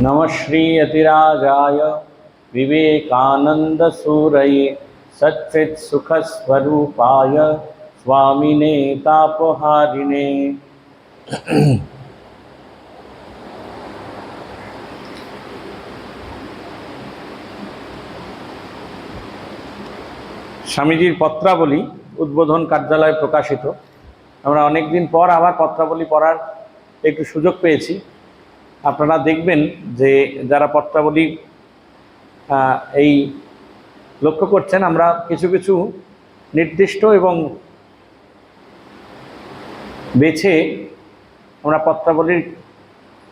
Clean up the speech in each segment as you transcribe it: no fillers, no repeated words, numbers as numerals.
नमः श्री यतिराजाय विवेकानंदसूरये सच्चित्सुखस्वरूपाय स्वामिने तापहारिणे। স্বামীজির পত্রাবলী উদ্বোধন কার্যালয়ে প্রকাশিত। আমরা অনেক দিন পর আবার পত্রাবলী পড়ার একটু সুযোগ পেয়েছি। আপনারা দেখবেন যে যারা পত্রাবলী এই লক্ষ্য করছেন, আমরা কিছু কিছু নির্দিষ্ট এবং বেছে আমরা পত্রাবলীর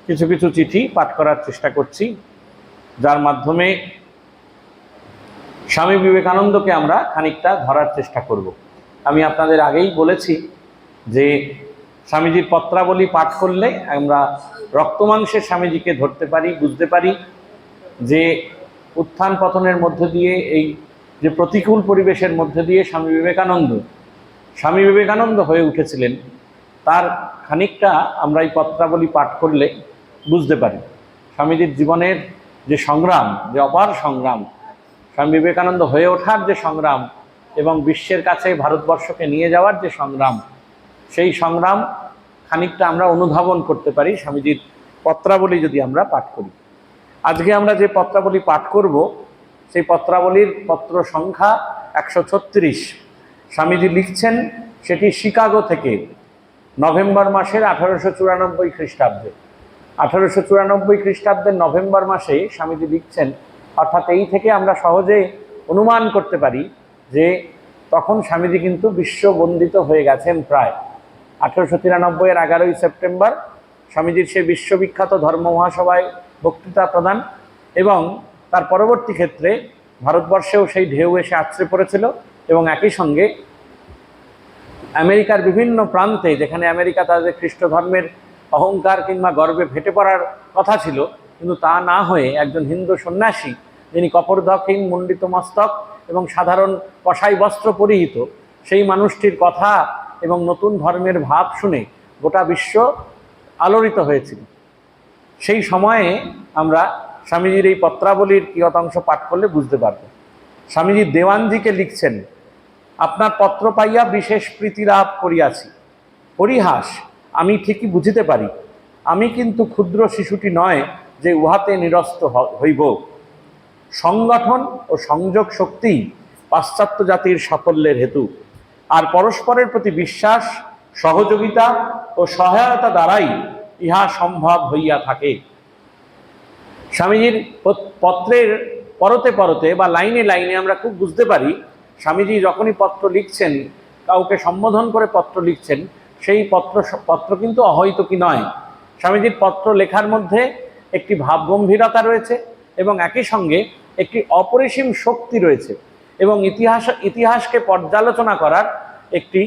কিছু কিছু চিঠি পাঠ করার চেষ্টা করছি, যার মাধ্যমে স্বামী বিবেকানন্দকে আমরা খানিকটা ধরার চেষ্টা করব। আমি আপনাদের আগেই বলেছি যে স্বামীজির পত্রাবলী পাঠ করলে আমরা রক্তমাংসের স্বামীজিকে ধরতে পারি, বুঝতে পারি যে উত্থান পতনের মধ্যে দিয়ে, এই যে প্রতিকূল পরিবেশের মধ্যে দিয়ে স্বামী বিবেকানন্দ হয়ে উঠেছিলেন, তার খানিকটা আমরা এই পত্রাবলী পাঠ করলে বুঝতে পারি। স্বামীজির জীবনের যে সংগ্রাম, যে অপার সংগ্রাম, স্বামী বিবেকানন্দ হয়ে ওঠার যে সংগ্রাম এবং বিশ্বের কাছে ভারতবর্ষকে নিয়ে যাওয়ার যে সংগ্রাম, সেই সংগ্রাম খানিকটা আমরা অনুধাবন করতে পারি স্বামীজির পত্রাবলী যদি আমরা পাঠ করি। আজকে আমরা যে পত্রাবলী পাঠ করব, সেই পত্রাবলীর পত্র সংখ্যা 136। স্বামীজি লিখছেন সেটি শিকাগো থেকে, নভেম্বর মাসের 1894 খ্রিস্টাব্দে। 1894 খ্রিস্টাব্দের নভেম্বর মাসে স্বামীজি লিখছেন, অর্থাৎ এই থেকে আমরা সহজে অনুমান করতে পারি যে তখন স্বামীজি কিন্তু বিশ্ববন্দিত হয়ে গেছেন প্রায়। 1893-এর 11ই সেপ্টেম্বর স্বামীজির সেই বিশ্ববিখ্যাত ধর্ম মহাসভায় বক্তৃতা প্রদান, এবং তার পরবর্তী ক্ষেত্রে ভারতবর্ষেও সেই ঢেউ এসে আছড়ে পড়েছিল। এবং একই সঙ্গে আমেরিকার বিভিন্ন প্রান্তে, যেখানে আমেরিকা তাদের খ্রিস্ট ধর্মের অহংকার কিংবা গর্বে ফেটে পড়ার কথা ছিল, কিন্তু তা না হয়ে একজন হিন্দু সন্ন্যাসী, যিনি কপরদকহীন মুণ্ডিত মস্তক এবং সাধারণ কসাই বস্ত্র পরিহিত, সেই মানুষটির কথা এবং নতুন ধর্মের ভাব শুনে গোটা বিশ্ব আলোড়িত হয়েছিল। সেই সময়ে আমরা স্বামীজির এই পত্রাবলীর কিয়তাংশ পাঠ করলে বুঝতে পারব। স্বামীজি দেওয়ানজিকে লিখছেন, আপনার পত্র পাইয়া বিশেষ প্রীতি লাভ করিয়াছি। পরিহাস আমি ঠিকই বুঝিতে পারি, আমি কিন্তু ক্ষুদ্র শিশুটি নয় যে উহাতে নিরস্ত হইব। সংগঠন ও সংযোগ শক্তি পাশ্চাত্য জাতির সাফল্যের হেতু, আর পরস্পরের প্রতি বিশ্বাস, সহযোগিতা ও সহায়তা দ্বারাই ইহা সম্ভব হইয়া থাকে। স্বামীজির পত্রের পরতে পরতে বা লাইনে লাইনে আমরা খুব বুঝতে পারি, স্বামীজি যখনই পত্র লিখছেন, কাউকে সম্বোধন করে পত্র লিখছেন, সেই পত্র কিন্তু অহৈতুকী নয়। স্বামীজির পত্র লেখার মধ্যে একটি ভাবগম্ভীরতা রয়েছে এবং একই সঙ্গে একটি অপরিসীম শক্তি রয়েছে, এবং ইতিহাসকে পর্যালোচনা করার একটি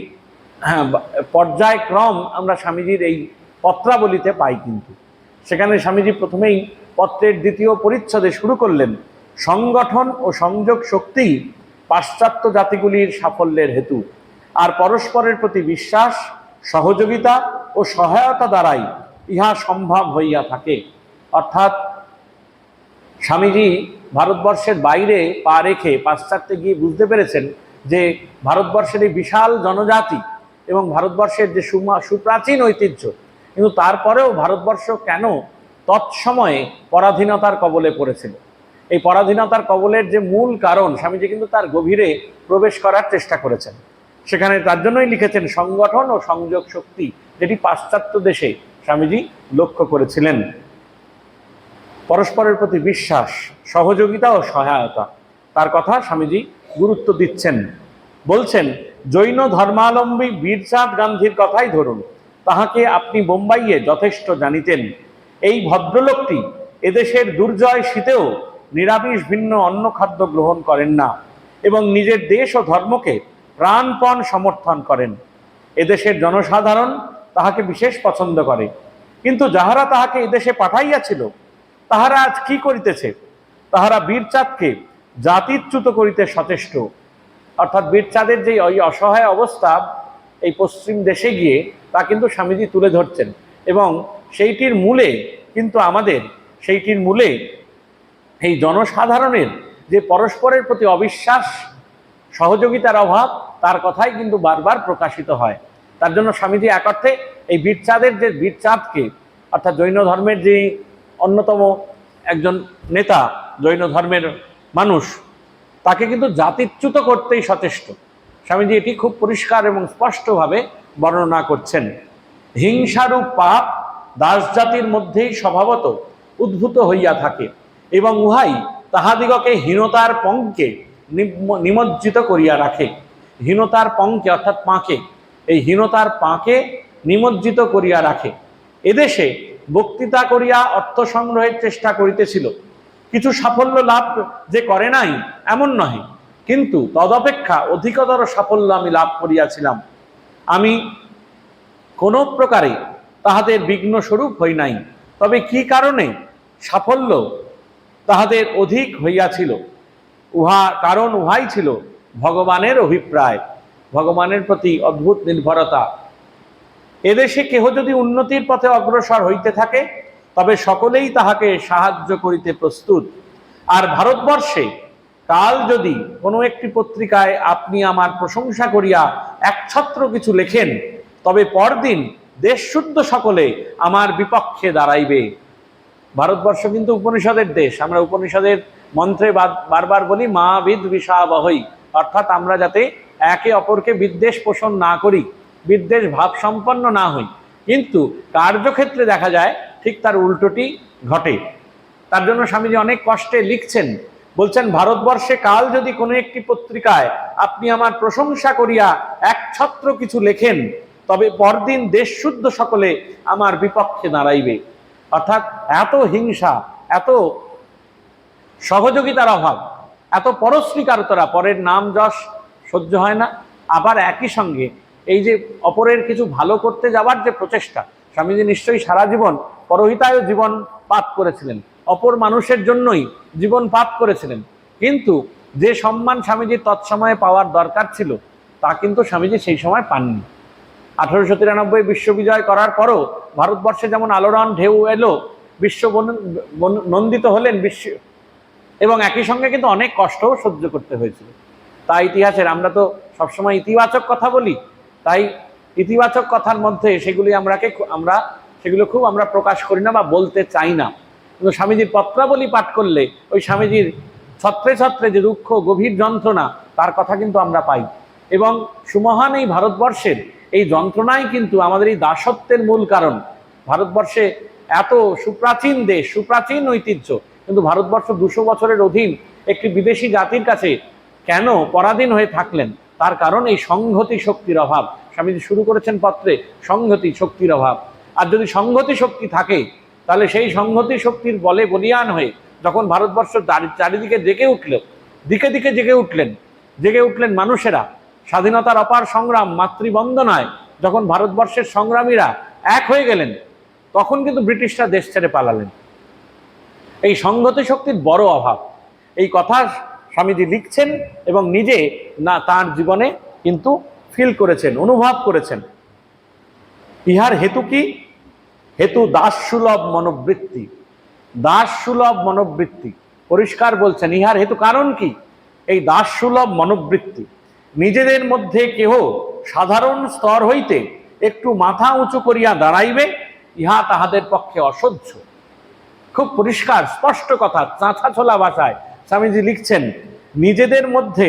পর্যায়ক্রম আমরা স্বামীজির এই পত্রাবলীতে পাই। কিন্তু সেখানে স্বামীজি প্রথমেই পত্রের দ্বিতীয় পরিচ্ছদে শুরু করলেন, সংগঠন ও সংযোগ শক্তি পাশ্চাত্য জাতিগুলির সাফল্যের হেতু, আর পরস্পরের প্রতি বিশ্বাস, সহযোগিতা ও সহায়তা দ্বারাই ইহা সম্ভব হইয়া থাকে। অর্থাৎ স্বামীজি ভারতবর্ষের বাইরে পা রেখে পাশ্চাত্যে গিয়ে বুঝতে পেরেছেন যে ভারতবর্ষের এই বিশাল জনজাতি এবং ভারতবর্ষের যে সুপ্রাচীন ঐতিহ্য, কিন্তু তারপরেও ভারতবর্ষ কেন তৎসময়ে পরাধীনতার কবলে পড়েছিল। এই পরাধীনতার কবলের যে মূল কারণ, স্বামীজি কিন্তু তার গভীরে প্রবেশ করার চেষ্টা করেছেন। সেখানে তার জন্যই লিখেছেন সংগঠন ও সংযোগ শক্তি, যেটি পাশ্চাত্য দেশে স্বামীজি লক্ষ্য করেছিলেন। পরস্পরের প্রতি বিশ্বাস, সহযোগিতা ও সহায়তা, তার কথা স্বামীজি গুরুত্ব দিচ্ছেন। বলছেন, জৈন ধর্মাবলম্বী বীরচাঁদ গান্ধীর কথাই ধরুন, তাহাকে আপনি বোম্বাইয়ে যথেষ্ট জানিতেন। এই ভদ্রলোকটি এদেশের দুর্জয় শীতেও নিরামিষ ভিন্ন অন্ন খাদ্য গ্রহণ করেন না এবং নিজের দেশ ও ধর্মকে প্রাণপণ সমর্থন করেন। এদেশের জনসাধারণ তাহাকে বিশেষ পছন্দ করে, কিন্তু যাহারা তাহাকে এদেশে পাঠাইয়াছিল তাহারা আজ কি করিতেছে? তাহারা বীরচাঁদকে জাতিচ্যুত করিতে সচেষ্ট। অর্থাৎ বীরচাঁদের যে ওই অসহায় অবস্থা এই পশ্চিম দেশে গিয়ে, তা কিন্তু স্বামীজি তুলে ধরছেন, এবং সেইটির মূলে কিন্তু আমাদের সেইটির মূলে এই জনসাধারণের যে পরস্পরের প্রতি অবিশ্বাস, সহযোগিতার অভাব, তার কথাই কিন্তু বারবার প্রকাশিত হয়। তার জন্য স্বামীজি এক অর্থে এই বীরচাঁদের যে বীরচাঁদকে, অর্থাৎ জৈন ধর্মের যে অন্যতম একজন নেতা, জৈন ধর্মের মানুষ, তাকে কিন্তু জাতিচ্যুত করতেই সচেষ্ট। স্বামীজি এটি খুব পরিষ্কার এবং স্পষ্টভাবে বর্ণনা করছেন। হিংসারূপ পাপ দাস জাতির মধ্যেই স্বভাবত উদ্ভূত হইয়া থাকে এবং উহাই তাহাদিগকে হীনতার পঙ্কে নিমজ্জিত করিয়া রাখে। হীনতার পঙ্কে অর্থাৎ পাঁকে, এই হীনতার পাঁকে নিমজ্জিত করিয়া রাখে। এদেশে বক্তৃতা করিয়া অর্থ সংগ্রহের চেষ্টা করিতেছিল, কিছু সাফল্য লাভ যে করে নাই এমন নহে, কিন্তু তদপেক্ষা অধিকতর সাফল্য আমি লাভ করিয়াছিলাম। আমি কোনো প্রকারে তাহাদের বিঘ্ন স্বরূপ হই নাই। তবে কি কারণে সাফল্য তাহাদের অধিক হইয়াছিল, কারণ উহাই ছিল ভগবানের অভিপ্রায়, ভগবানের প্রতি অদ্ভুত নির্ভরতা। এদেশে কেহ যদি উন্নতির পথে অগ্রসর হইতে থাকে, তবে সকলেই তাহাকে সাহায্য করিতে প্রস্তুত। আর ভারতবর্ষে কাল যদি কোনো একটি পত্রিকায় আপনি আমার প্রশংসা করিয়া একছত্র কিছু লেখেন, তবে পরদিন দেশশুদ্ধ সকলে আমার বিপক্ষে দাঁড়াইবে। ভারতবর্ষ কিন্তু উপনিষদের দেশ। আমরা উপনিষদের মন্ত্রে বারবার বলি মা বিদ বিষাবহৈ, অর্থাৎ আমরা যাতে একে অপরকে বিদ্বেষ পোষণ না করি, বিদ্বেষ ভাব সম্পন্ন না হই। কিন্তু কার্যক্ষেত্রে দেখা যায় ঠিক তার উল্টোটি ঘটে। তার জন্য স্বামীজি অনেক কষ্টে লিখছেন, বলছেন ভারতবর্ষে কাল যদি কোনো একটি পত্রিকায় আপনি আমার প্রশংসা করিয়া একছত্র কিছু লেখেন, তবে পরদিন দেশশুদ্ধ সকলে আমার বিপক্ষে দাঁড়াইবে। অর্থাৎ এত হিংসা, এত সহযোগিতার অভাব, এত পরশ্রীকারতরা, পরের নাম যশ সহ্য হয় না। আবার একই সঙ্গে এই যে অপরের কিছু ভালো করতে যাওয়ার যে প্রচেষ্টা, স্বামীজি নিশ্চয়ই সারা জীবন পরহিতায় জীবন পাত করেছিলেন, অপর মানুষের জন্যই জীবন পাত করেছিলেন। কিন্তু যে সম্মান স্বামীজির তৎসময়ে পাওয়ার দরকার ছিল, তা কিন্তু স্বামীজি সেই সময় পাননি। 1893 বিশ্ববিজয় করার পরও ভারতবর্ষে যেমন আলোড়ন ঢেউ এলো, বিশ্ব নন্দিত হলেন বিশ্ব, এবং একই সঙ্গে কিন্তু অনেক কষ্টও সহ্য করতে হয়েছিল। তাই ইতিহাসের আমরা তো সবসময় ইতিবাচক কথা বলি, তাই ইতিবাচক কথার মধ্যে সেগুলি সেগুলো খুব আমরা প্রকাশ করি না বা বলতে চাই না। কিন্তু স্বামীজির পত্রাবলী পাঠ করলে ওই স্বামীজির ছত্রে ছত্রে যে দুঃখ, গভীর যন্ত্রণা, তার কথা কিন্তু আমরা পাই। এবং সুমহান এই ভারতবর্ষের এই যন্ত্রণাই কিন্তু আমাদের এই দাসত্বের মূল কারণ। ভারতবর্ষে এত সুপ্রাচীন দেশ, সুপ্রাচীন ঐতিহ্য, কিন্তু ভারতবর্ষ 200 বছরের অধীন একটি বিদেশি জাতির কাছে কেন পরাধীন হয়ে থাকলেন? তার কারণ এই সংহতি শক্তির অভাব। স্বামীজি শুরু করেছেন পত্রে সংহতি শক্তির অভাব। আর যদি সংহতি শক্তি থাকে, তাহলে সেই সংহতি শক্তির বলে বলিয়ান হয়ে যখন ভারতবর্ষ চারিদিকে জেগে উঠল, দিকে দিকে জেগে উঠলেন মানুষেরা, স্বাধীনতার অপার সংগ্রাম, মাতৃবন্দনায় যখন ভারতবর্ষের সংগ্রামীরা এক হয়ে গেলেন, তখন কিন্তু ব্রিটিশরা দেশ ছেড়ে পালালেন। এই সংহতি শক্তির বড় অভাব, এই কথা স্বামীজি লিখছেন এবং নিজে না তার জীবনে কিন্তু ফিল করেছেন, অনুভব করেছেন। ইহার হেতু কি? হেতু দাসসুলভ মনোবৃত্তি। দাসসুলভ মনোবৃত্তি পরিষ্কার বলছেন। ইহার হেতু কারণ কি? এই দাসসুলভ মনোবৃত্তি। নিজেদের মধ্যে কেহ সাধারণ স্তর হইতে একটু মাথা উঁচু করিয়া দাঁড়াইবে, ইহা তাহাদের পক্ষে অসহ্য। খুব পরিষ্কার স্পষ্ট কথা, চাঁচা ছোলা ভাষায় স্বামীজি লিখছেন, নিজেদের মধ্যে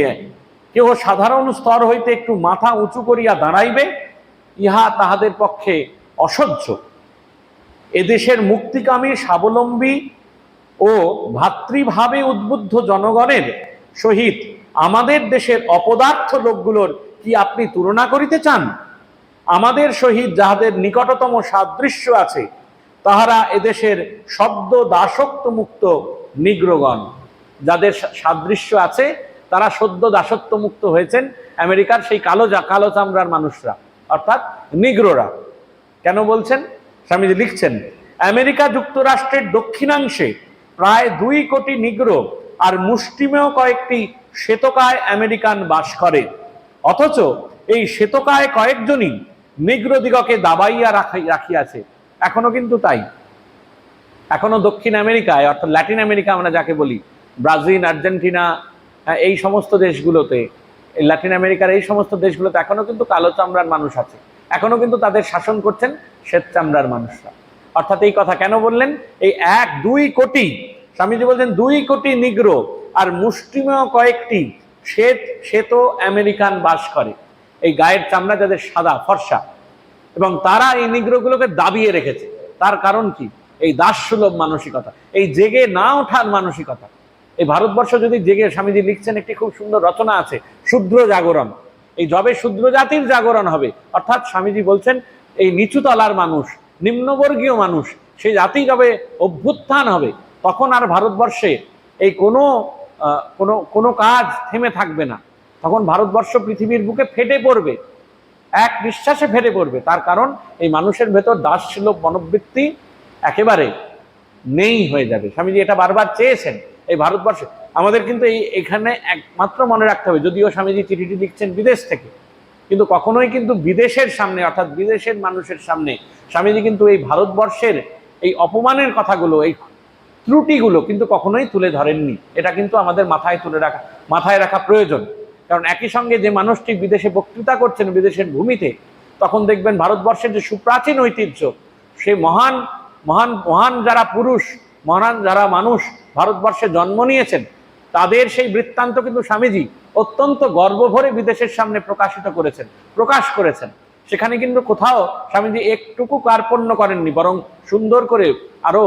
কেহ সাধারণ স্তর হইতে একটু মাথা উঁচু করিয়া দাঁড়াইবে, ইহা তাহাদের পক্ষে অসহ্য। এদেশের মুক্তিকামী, স্বাবলম্বী ও ভাতৃভাবে উদ্বুদ্ধ জনগণের সহিত আমাদের দেশের অপদার্থ লোকগুলোর কি আপনি তুলনা করিতে চান? আমাদের সহিত যাহাদের নিকটতম সাদৃশ্য আছে, তাহারা এদেশের শব্দ দাসত্ব মুক্ত নিগ্রগণ। যাদের সাদৃশ্য আছে তারা সদ্য দাসত্ব মুক্ত হয়েছেন আমেরিকার সেই কালো চামড়ার মানুষরা, অর্থাৎ নিগ্রোরা। কেন বলছেন? স্বামীজি লিখছেন, আমেরিকা যুক্তরাষ্ট্রের দক্ষিণাংশে প্রায় 2 কোটি নিগ্রো আর মুষ্টিমেয় কয়েকটি শ্বেতকায় আমেরিকান বাস করে, অথচ এই শ্বেতকায় কয়েকজনই নিগ্রো দিগকে দাবাইয়া রাখিয়াছে। এখনো কিন্তু তাই, এখনো দক্ষিণ আমেরিকায়, অর্থাৎ ল্যাটিন আমেরিকা আমরা যাকে বলি, ব্রাজিল, আর্জেন্টিনা, এই সমস্ত দেশগুলোতে, ল্যাটিন আমেরিকার এই সমস্ত দেশগুলোতে এখনো কিন্তু কালো চামড়ার মানুষ আছে, এখনো কিন্তু তাদের শাসন করছেন শ্বেত চামড়ার মানুষরা। অর্থাৎ এই কথা কেন বললেন? এই 1-2 কোটি, স্বামীজি বলছেন 2 কোটি নিগ্রো আর মুষ্টিমেয় কয়েকটি শ্বেত আমেরিকান বাস করে, এই গায়ের চামড়া যাদের সাদা ফর্সা, এবং তারা এই নিগ্রোগুলোকে দাবিয়ে রেখেছে। তার কারণ কি? এই দাসসুলভ মানসিকতা, এই জেগে না ওঠার মানসিকতা। এই ভারতবর্ষ যদি জেগে, স্বামীজি লিখছেন একটি খুব সুন্দর রচনা আছে, শূদ্র জাগরণ। এই যবে শূদ্র জাতির জাগরণ হবে, অর্থাৎ স্বামীজি বলছেন এই নিচু তলার মানুষ, নিম্নবর্গীয় মানুষ, সেই জাতি যবে অভ্যুত্থান হবে, তখন আর ভারতবর্ষে এই কোনো কাজ থেমে থাকবে না। তখন ভারতবর্ষ পৃথিবীর বুকে ফেটে পড়বে, এক নিঃশ্বাসে ফেটে পড়বে। তার কারণ এই মানুষের ভেতর দাসসুলভ মনোবৃত্তি একেবারে নেই হয়ে যাবে। স্বামীজি এটা বারবার চেয়েছেন এই ভারতবর্ষে। আমাদের কিন্তু এখানে একমাত্র মনে রাখতে হবে, যদিও স্বামীজি চিঠিটি লিখছেন বিদেশ থেকে, কিন্তু কখনোই কিন্তু বিদেশের সামনে, অর্থাৎ বিদেশের মানুষের সামনে স্বামীজি কিন্তু এই ভারতবর্ষের এই অপমানের কথাগুলো, এই ত্রুটিগুলো কিন্তু কখনোই তুলে ধরেননি। এটা কিন্তু আমাদের মাথায় রাখা প্রয়োজন। কারণ একই সঙ্গে যে মানুষটি বিদেশে বক্তৃতা করছেন বিদেশের ভূমিতে, তখন দেখবেন ভারতবর্ষের যে সুপ্রাচীন ঐতিহ্য, সেই মহান মহান মহান যারা পুরুষ, মহান যারা মানুষ ভারতবর্ষে জন্ম নিয়েছেন, তাদের সেই বৃত্তান্ত কিন্তু স্বামীজি অত্যন্ত গর্বভরে বিদেশের সামনে প্রকাশ করেছেন। সেখানে কিন্তু কোথাও স্বামীজি একটুকু কার্পণ্য করেননি, বরং সুন্দর করে আরো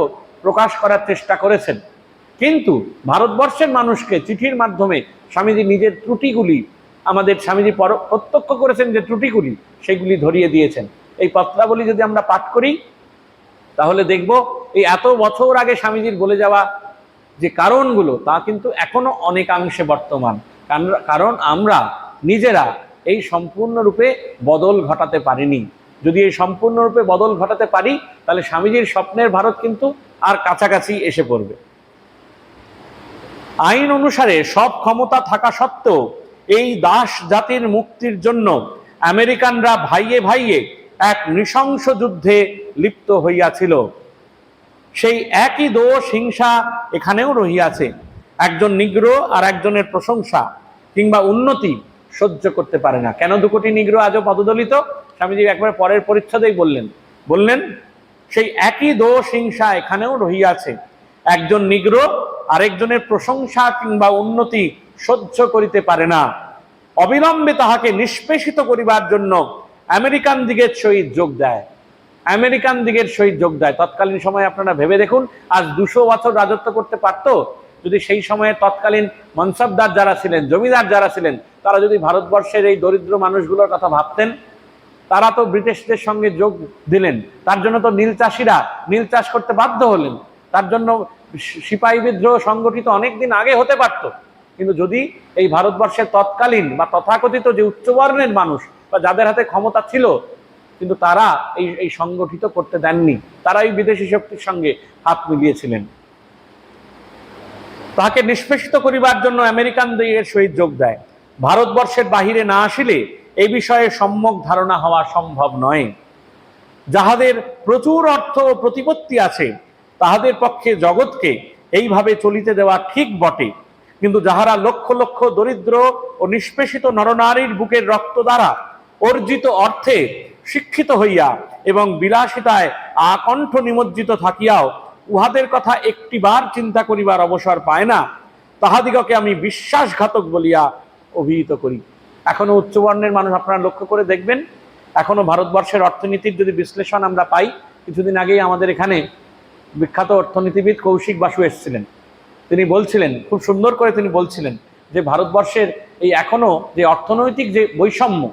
প্রকাশ করার চেষ্টা করেছেন। কিন্তু ভারতবর্ষের মানুষকে চিঠির মাধ্যমে স্বামীজি নিজের ত্রুটিগুলি, স্বামীজি প্রত্যক্ষ করেছেন যে ত্রুটিগুলি, সেগুলি ধরিয়ে দিয়েছেন। এই পত্রাবলী যদি আমরা পাঠ করি, তাহলে দেখব এই এত বছর আগে স্বামীজির বলে যাওয়া যে কারণগুলো, তা কিন্তু এখনো অনেকাংশে বর্তমান। কারণ আমরা নিজেরা এই সম্পূর্ণরূপে বদল ঘটাতে পারিনি। যদি এই সম্পূর্ণরূপে বদল ঘটাতে পারি, তাহলে স্বামীজির স্বপ্নের ভারত কিন্তু আর কাছাকাছি এসে পড়বে। আইন অনুসারে সব ক্ষমতা থাকা সত্ত্বেও এই দাস জাতির মুক্তির জন্য আমেরিকানরা ভাইয়ে ভাইয়ে এক নৃশংস যুদ্ধে লিপ্ত হইয়াছিল। সেই একই দোষ হিংসা এখানেও রহিয়াছে। একজন নিগ্রো আর একজনের প্রশংসা কিংবা উন্নতি সহ্য করতে পারে না। কেন 2 কোটি নিগ্রো আজও পদদলিত? স্বামীজি একবার পরের পরিচ্ছদেই বললেন সেই একই দোষ হিংসা এখানেও রহিয়াছে। একজন নিগ্রো আরেকজনের প্রশংসা কিংবা উন্নতি সহ্য করিতে পারে না। অবিলম্বে তাহাকে নিষ্পেষিত করিবার জন্য আমেরিকান দিগের সহিত যোগ দেয়। তৎকালীন সময়ে আপনারা ভেবে দেখুন, আজ 200 বছর রাজত্ব করতে পারতো যদি সেই সময়ে তৎকালীন মনসবদার যারা ছিলেন, জমিদার যারা ছিলেন, তারা যদি ভারতবর্ষের এই দরিদ্র মানুষগুলোর কথা ভাবতেন। তারা তো ব্রিটিশদের সঙ্গে যোগ দিলেন, তার জন্য তো নীল চাষিরা নীল চাষ করতে বাধ্য হলেন, তার জন্য সিপাহী বিদ্রোহ সংগঠিত অনেকদিন আগে হতে পারত। কিন্তু যদি এই ভারতবর্ষের তৎকালীন বা তথাকথিত যে উচ্চবর্ণের মানুষ বা যাদের হাতে ক্ষমতা ছিল, কিন্তু তারা এই সংগঠিত করতে দেননি, তারা এই বিদেশি শক্তির সঙ্গে হাত মিলিয়েছিলেন। তাহাকে নিষ্পেষিত করিবার জন্য আমেরিকান দিগের সহিত যোগ দেয়। ভারতবর্ষের বাহিরে না আসিলে এই বিষয়ে সম্যক ধারণা হওয়া সম্ভব নয়। যাহাদের প্রচুর অর্থ ও প্রতিপত্তি আছে, তাহাদের পক্ষে জগৎকে এইভাবে চলিতে দেওয়া ঠিক বটে, কিন্তু যাহারা লক্ষ লক্ষ দরিদ্র ও নিষ্পেষিত নরনারীর বুকের রক্ত দ্বারা অর্জিত অর্থে শিক্ষিত হইয়া এবং বিলাসিতায় আকণ্ঠ নিমজ্জিত থাকিয়াও উহাদের কথা একটিবার চিন্তা করিবার অবসর পায় না, তাহাদিগকে আমি বিশ্বাসঘাতক বলিয়া অভিহিত করি। এখনো উচ্চবর্ণের মানুষ, আপনারা লক্ষ্য করে দেখবেন, এখনো ভারতবর্ষের অর্থনীতির যদি বিশ্লেষণ আমরা পাই, কিছুদিন আগেই আমাদের এখানে বিখ্যাত অর্থনীতিবিদ কৌশিক বাসু এসেছিলেন। তিনি বলছিলেন, খুব সুন্দর করে তিনি বলছিলেন যে ভারতবর্ষের এই এখনো যে অর্থনৈতিক যে বৈষম্য,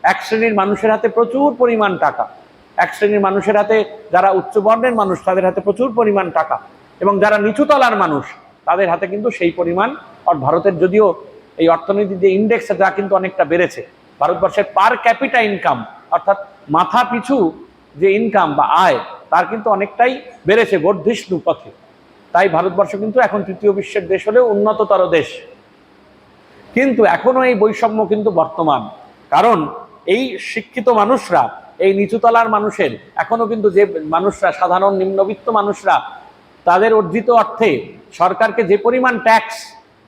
এক শ্রেণীর মানুষের হাতে প্রচুর পরিমাণ টাকা, এক শ্রেণীর মানুষের হাতে, যারা উচ্চবর্ণের মানুষ তাদের হাতে প্রচুর পরিমাণ টাকা, এবং যারা নিচুতলার মানুষ তাদের হাতে কিন্তু সেই পরিমাণ। আর ভারতের যদিও এই অর্থনীতির যে ইন্ডেক্স, তা কিন্তু অনেকটা বেড়েছে। ভারতবর্ষের পার ক্যাপিটা ইনকাম, অর্থাৎ মাথা পিছু যে ইনকাম বা আয়, তার কিন্তু অনেকটাই বেড়েছে, বর্ধিষ্ণু পথে। তাই ভারতবর্ষ কিন্তু এখন তৃতীয় বিশ্বের দেশ হলেও উন্নততর দেশ। কিন্তু এখনো এই বৈষম্য কিন্তু বর্তমান। কারণ এই শিক্ষিত মানুষরা, এই নিচুতলার মানুষের এখনো কিন্তু যে মানুষরা, সাধারণ নিম্নবিত্ত মানুষরা, তাদের অর্জিত অর্থে সরকারকে যে পরিমাণ ট্যাক্স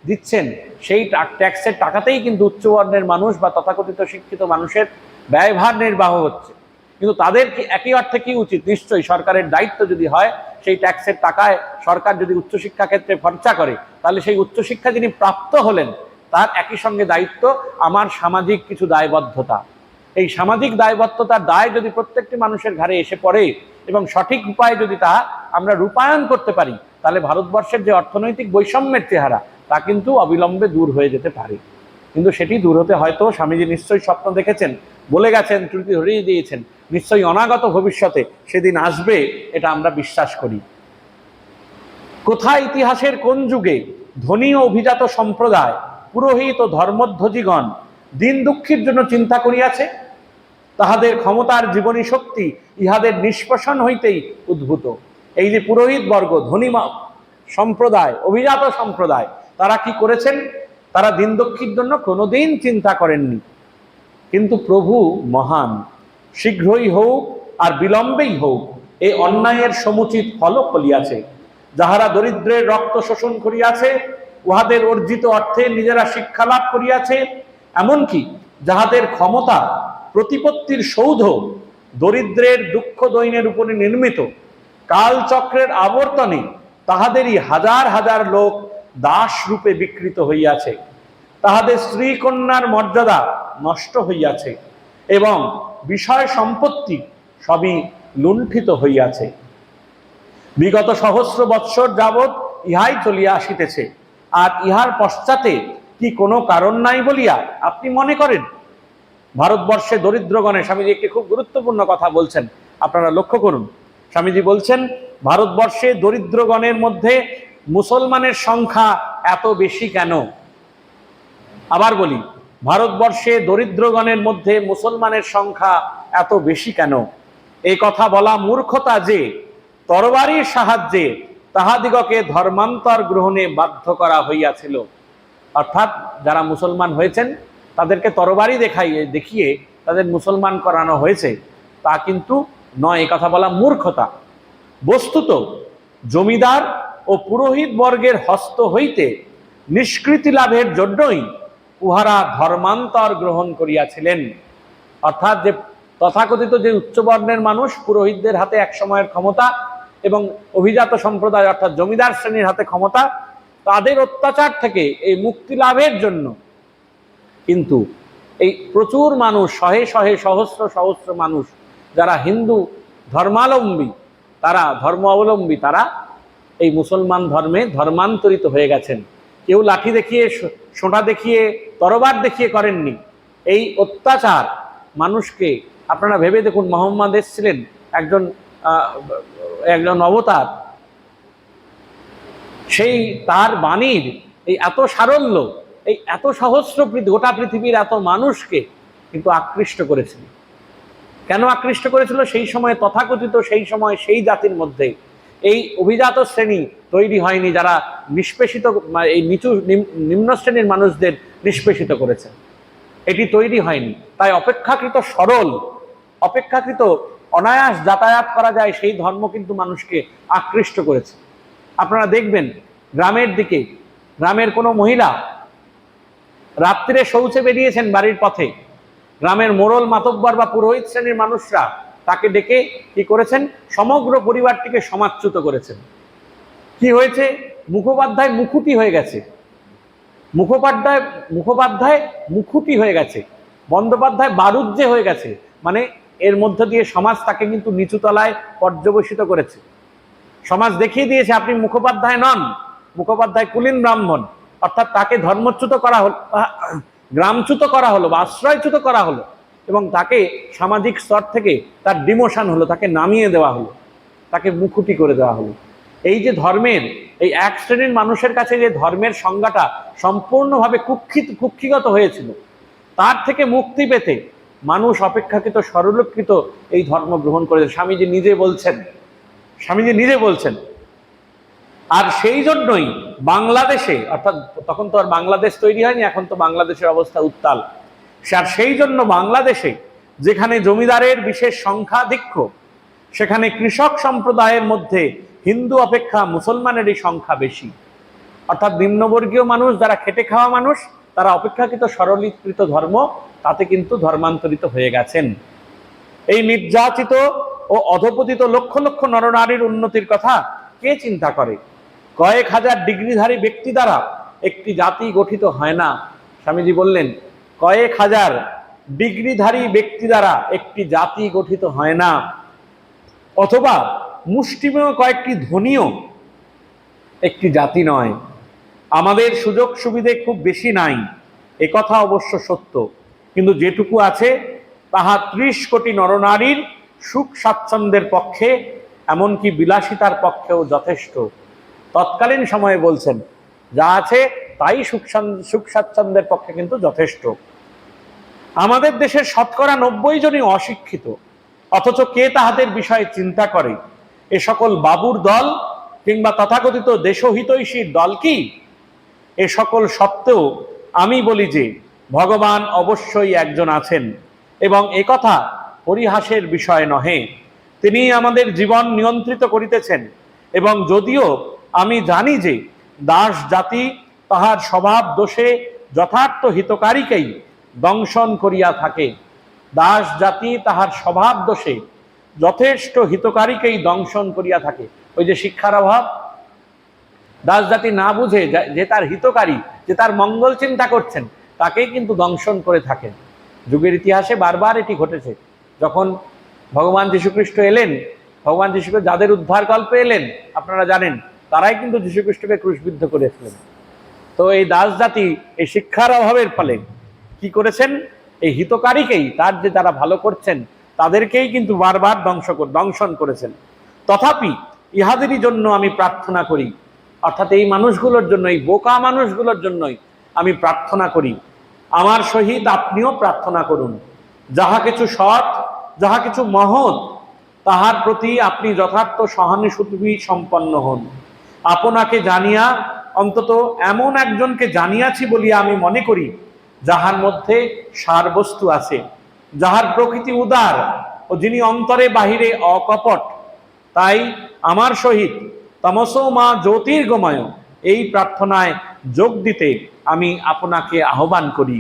দিচ্ছেন সেই ট্যাক্সের টাকাতেই কিন্তু উচ্চবর্ণের মানুষ বা তথাকথিত শিক্ষিত মানুষের ব্যয়ভার নির্বাহ হচ্ছে। কিন্তু তাদের কি একই অর্থে কি উচিত? নিশ্চয়ই সরকারের দায়িত্ব যদি হয় সেই ট্যাক্সের টাকায় সরকার যদি উচ্চশিক্ষা ক্ষেত্রে খরচা করে, তাহলে সেই উচ্চশিক্ষা যিনি প্রাপ্ত হলেন তার একই সঙ্গে দায়িত্ব আমার সামাজিক কিছু দায়বদ্ধতা। এই সামাজিক দায়বদ্ধতার দায় যদি প্রত্যেকটি মানুষের ঘাড়ে এসে পড়ে এবং সঠিক উপায়ে যদি তা আমরা রূপায়ণ করতে পারি, তাহলে ভারতবর্ষের যে অর্থনৈতিক বৈষম্যের চেহারা তা কিন্তু অবিলম্বে দূর হয়ে যেতে পারে। কিন্তু সেটি দূর হতে হয়তো স্বামীজি নিশ্চয়ই স্বপ্ন দেখেছেন, বলে গেছেন, ত্রুটি ধরিয়ে দিয়েছেন, নিশ্চয়ই অনাগত ভবিষ্যতে সেদিন আসবে, এটা আমরা বিশ্বাস করি। কোথায় ইতিহাসের কোন যুগে ধনী ও অভিজাত সম্প্রদায়, পুরোহিত ও ধর্মধ্বজীগণ দিন দুঃখীর জন্য চিন্তা করিয়াছে? তাহাদের ক্ষমতার জীবনী শক্তি ইহাদের নিষ্পেষণ হইতেই উদ্ভূত। এই যে পুরোহিত বর্গ, ধনী সম্প্রদায়, অভিজাত সম্প্রদায়, তারা কি করেছেন? তারা দিন দুঃখীর জন্য কোনোদিন চিন্তা করেননি। কিন্তু প্রভু মহান, শীঘ্রই হোক আর বিলম্বেই হোক এই অন্যায়ের সমুচিত ফল ফলিয়াছে। যাহারা দরিদ্রের রক্ত শোষণ করিয়াছে, উহাদের অর্জিত অর্থে নিজেরা শিক্ষা লাভ করিয়াছে, এমনকি যাহাদের ক্ষমতা প্রতিপত্তির সৌধ দরিদ্রের দুঃখ দৈনের উপরে নির্মিত, কালচক্রের আবর্তনে তাহাদেরই হাজার হাজার লোক দাস রূপে বিকৃত হইয়াছে। তাহাদের স্ত্রী কন্যার মর্যাদা নষ্ট হইয়াছে এবং বিষয় সম্পত্তি সবই লুণ্ঠিত হইয়াছে। বিগত সহস্র বৎসর যাবৎ ইহাই চলিয়া আসিতেছে। আর ইহার পশ্চাতে কি কোনো কারণ নাই বলিয়া আপনি মনে করেন? ভারতবর্ষে দরিদ্রগণে, স্বামীজি একটি খুব গুরুত্বপূর্ণ কথা বলছেন, আপনারা লক্ষ্য করুন। স্বামীজি বলছেন ভারতবর্ষে দরিদ্রগণের মধ্যে মুসলমানের সংখ্যা এত বেশি কেন? আবার বলি, ভারতবর্ষে দরিদ্রগণের মধ্যে মুসলমানের সংখ্যা এত বেশি কেন? এই কথা বলা মূর্খতা যে তরবারির সাহায্যে তাহাদিগকে ধর্মান্তর গ্রহণে বাধ্য করা হইয়াছিল। অর্থাৎ যারা মুসলমান হয়েছেন তাদেরকে তরবারি দেখিয়ে তাদের মুসলমান করানো হয়েছে, তা কিন্তু নয়। এই কথা বলা মূর্খতা। বস্তুত জমিদার ও পুরোহিত বর্গের হস্ত হইতে নিষ্কৃতি লাভের জন্যই উহারা ধর্মান্তর গ্রহণ করিয়াছিলেন। অর্থাৎ যে তথাকথিত যে উচ্চবর্ণের মানুষ, পুরোহিতদের হাতে এক সময়ের ক্ষমতা এবং অভিজাত সম্প্রদায় অর্থাৎ জমিদার শ্রেণীর হাতে ক্ষমতা, তাদের অত্যাচার থেকে এই মুক্তি লাভের জন্য কিন্তু এই প্রচুর মানুষ, শহে শহে সহস্র সহস্র মানুষ যারা হিন্দু ধর্মাবলম্বী, তারা এই মুসলমান ধর্মে ধর্মান্তরিত হয়ে গেছেন। কেউ লাঠি দেখিয়ে, সোঁটা দেখিয়ে, তরবার দেখিয়ে করেননি। এই অত্যাচার মানুষকে, আপনারা ভেবে দেখুন, মোহাম্মদ এসেছিলেন একজন অবতার, সেই তার বাণীর এই এত সারল্য, এই এত সহস্র গোটা পৃথিবীর এত মানুষকে কিন্তু আকৃষ্ট করেছিল। কেন আকৃষ্ট করেছিল? সেই সময় তথাকথিত সেই জাতির মধ্যে এই অভিজাত শ্রেণী তৈরি হয়নি যারা নিষ্পেষিত, এই নিম্ন শ্রেণীর মানুষদের নিষ্পেষিত করেছে, এটি তৈরি হয়নি। তাই অপেক্ষাকৃত সরল, অপেক্ষাকৃত অনায়াস যাতায়াত করা যায় সেই ধর্ম কিন্তু মানুষকে আকৃষ্ট করেছে। আপনারা দেখবেন গ্রামের দিকে, গ্রামের কোনো মহিলা রাত্রে শৌচে বেরিয়েছেন বাড়ির পথে, গ্রামের মোড়ল মাতব্বর বা পুরোহিত শ্রেণীর মানুষরা তাকে ডেকে কি করেছেন? সমগ্র পরিবারটিকে সমাচ্যুত করেছেন। কি হয়েছে? মুখোপাধ্যায় মুখুটি হয়ে গেছে, মুখোপাধ্যায় মুখুটি হয়ে গেছে, বন্দ্যোপাধ্যায় বারুজ্জে হয়ে গেছে। মানে এর মধ্য দিয়ে সমাজ তাকে কিন্তু নিচুতলায় পর্যবসিত করেছে। সমাজ দেখিয়ে দিয়েছে আপনি মুখোপাধ্যায় নন, মুখোপাধ্যায় কুলীন ব্রাহ্মণ। অর্থাৎ তাকে ধর্মচ্যুত করা হলো, গ্রামচ্যুত করা হলো বা আশ্রয়চ্যুত করা হলো, এবং তাকে সামাজিক স্তর থেকে তার ডিমোশন হলো, তাকে নামিয়ে দেওয়া হলো, তাকে মুখুটি করে দেওয়া হলো। এই যে ধর্মের, এই এক শ্রেণীর মানুষের কাছে যে ধর্মের সংজ্ঞাটা সম্পূর্ণভাবে কুক্ষিগত হয়েছিল, তার থেকে মুক্তি পেতে মানুষ অপেক্ষাকৃত সরলীকৃত এই ধর্ম গ্রহণ করেছে। স্বামীজি নিজে বলছেন। আর সেই জন্যই বাংলাদেশে, অর্থাৎ তখন তো আর বাংলাদেশ তৈরি হয়নি, এখন তো বাংলাদেশের অবস্থা উত্তাল। আর সেই জন্য বাংলাদেশে যেখানে জমিদারের বিশেষ সংখ্যাধিক্য, সেখানে কৃষক সম্প্রদায়ের মধ্যে হিন্দু অপেক্ষা মুসলমানেরই সংখ্যা বেশি। অর্থাৎ নিম্নবর্গীয় মানুষ, যারা খেটে খাওয়া মানুষ, তারা অপেক্ষাকৃত সরলীকৃত ধর্ম, তাতে কিন্তু ধর্মান্তরিত হয়ে গেছেন। এই নির্যাতিত ও অধপতিত লক্ষ লক্ষ নরনারীর উন্নতির কথা কে চিন্তা করে? কয়েক হাজার ডিগ্রিধারী ব্যক্তি দ্বারা একটি জাতি গঠিত হয় না। স্বামীজি বললেন, কয়েক হাজার ডিগ্রিধারী ব্যক্তি দ্বারা একটি জাতি গঠিত হয় না, অথবা মুষ্টিমেয় কয়েকটি ধনীও একটি জাতি নয়। আমাদের সুযোগ সুবিধে খুব বেশি নাই, একথা অবশ্য সত্য, কিন্তু যেটুকু আছে তাহা 30 কোটি নরনারীর সুখ স্বাচ্ছন্দ্যের পক্ষে, এমনকি বিলাসিতার পক্ষেও যথেষ্ট। তৎকালীন সময়ে বলছেন, যা আছে তাই সুখ স্বাচ্ছন্দ্যের পক্ষে কিন্তু যথেষ্ট। আমাদের দেশের শতকরা 90 জনই অশিক্ষিত, অথচ কে তাহাদের বিষয়ে চিন্তা করে? এ সকল বাবুর দল কিংবা তথাকথিত দেশহিতৈষীর দল কি? এ সকল সত্ত্বেও আমি বলি যে ভগবান অবশ্যই একজন আছেন, এবং একথা পরিহাসের বিষয় নহে। তিনি আমাদের জীবন নিয়ন্ত্রিত করিতেছেন, এবং যদিও আমি জানি যে দাস জাতি তাহার স্বভাব দোষে যথার্থ হিতকারীকেই দংশন করিয়া থাকে, দাস জাতি তাহার স্বভাব দোষে যথেষ্ট হিতকারীকেই দংশন করিয়া থাকে। ওই যে শিক্ষার অভাব, দাস জাতি না বুঝে যে তার হিতকারী, যে তার মঙ্গল চিন্তা করছেন, তাকেই কিন্তু দংশন করে থাকেন। যুগের ইতিহাসে বারবার এটি ঘটেছে। যখন ভগবান যীশুখ্রিস্ট এলেন, ভগবান যীশুখ্রিস্ট যাদের উদ্ধার কল্পে এলেন আপনারা জানেন, তারাই কিন্তু যীশুখ্রিস্টকে ক্রুশবিদ্ধ করেছিলেন। তো এই দাস জাতি এই শিক্ষার অভাবের ফলে কি করেছেন? এই হিতকারীকেই, তার যে যারা ভালো করছেন তাদেরকেই কিন্তু বারবার দংশন করেছেন। তথাপি ইহাদেরই জন্য আমি প্রার্থনা করি, অর্থাৎ এই মানুষগুলোর জন্য, এই বোকা মানুষগুলোর জন্যই আমি প্রার্থনা করি। আমার সহিত আপনিও প্রার্থনা করুন, যাহা কিছু সৎ, যাহা কিছু মহৎ, তাহার প্রতি আপনি যথার্থ সহানুভূতি সম্পন্ন হন। আপনাকে জানিয়া, অন্তত এমন একজনকে জানিয়াছি বলিয়া আমি মনে করি, যাহার মধ্যে সারবস্তু আছে, যাহার প্রকৃতি উদার ও যিনি অন্তরে বাহিরে অকপট। তাই আমার সহিত তমসো মা জ্যোতির্গময় এই প্রার্থনায় যোগ দিতে আমি আপনাকে আহ্বান করি।